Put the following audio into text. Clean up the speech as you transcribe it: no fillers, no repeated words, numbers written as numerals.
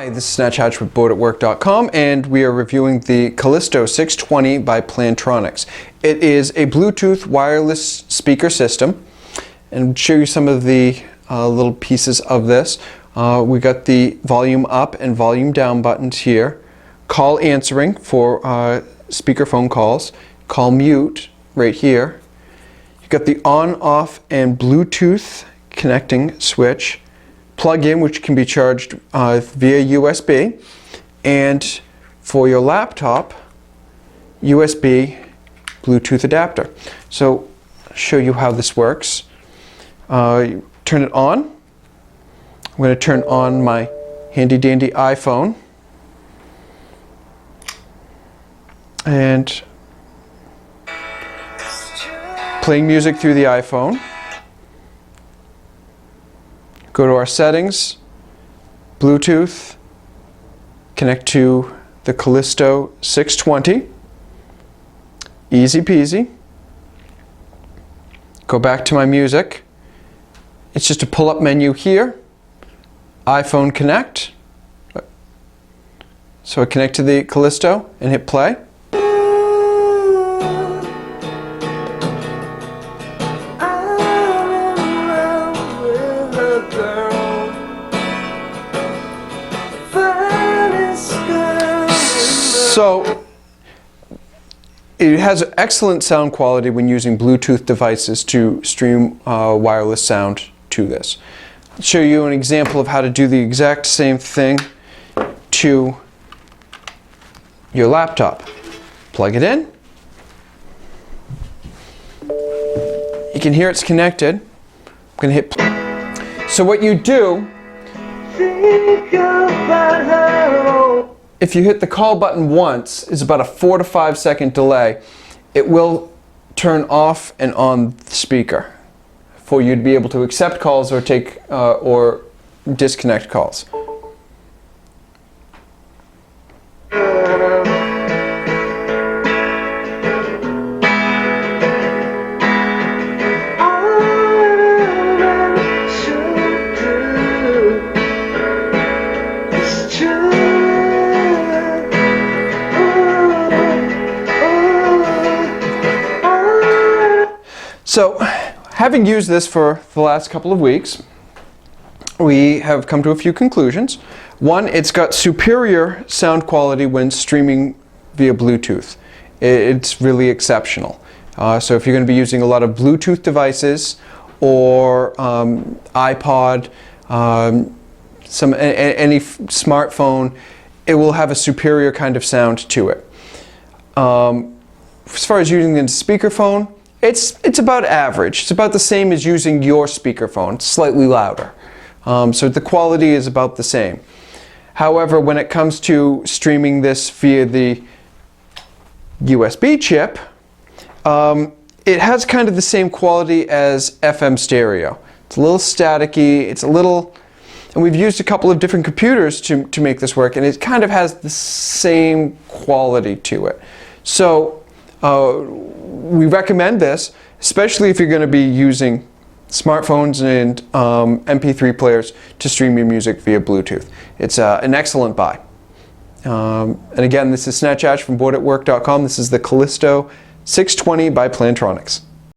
Hi, this is Snatch Hatch with Booredatwork.com, and we are reviewing the Calisto 620 by Plantronics. It is a Bluetooth wireless speaker system, and I'll show you some of the little pieces of this. We got the volume up and volume down buttons here, call answering for speakerphone calls, call mute right here. You got the on, off, and Bluetooth connecting switch. Plug-in, which can be charged via USB, and for your laptop, USB Bluetooth adapter. So I'll show you how this works. You turn it on. I'm going to turn on my handy-dandy iPhone, and playing music through the iPhone. Go to our settings, Bluetooth, connect to the Calisto 620, easy peasy. Go back to my music. It's just a pull-up menu here, iPhone connect. So I connect to the Calisto and hit play. So it has excellent sound quality when using Bluetooth devices to stream wireless sound to this. I'll show you an example of how to do the exact same thing to your laptop. Plug it in. You can hear it's connected. I'm going to hit play. So what you do, if you hit the call button once, is about a 4 to 5 second delay. It will turn off and on the speaker for you to be able to accept calls or take or disconnect calls. So, having used this for the last couple of weeks, we have come to a few conclusions. One, it's got superior sound quality when streaming via Bluetooth. It's really exceptional. So if you're going to be using a lot of Bluetooth devices or iPod, any smartphone, it will have a superior kind of sound to it. As far as using it as a speakerphone, it's about average. It's about the same as using your speakerphone. It's slightly louder. So the quality is about the same. However, when it comes to streaming this via the USB chip, it has kind of the same quality as FM stereo. It's a little staticky, it's a little, and we've used a couple of different computers to make this work, and it kind of has the same quality to it. So we recommend this, especially if you're going to be using smartphones and MP3 players to stream your music via Bluetooth. It's an excellent buy. And again, this is Snatch Hatch from Booredatwork.com. This is the Calisto 620 by Plantronics.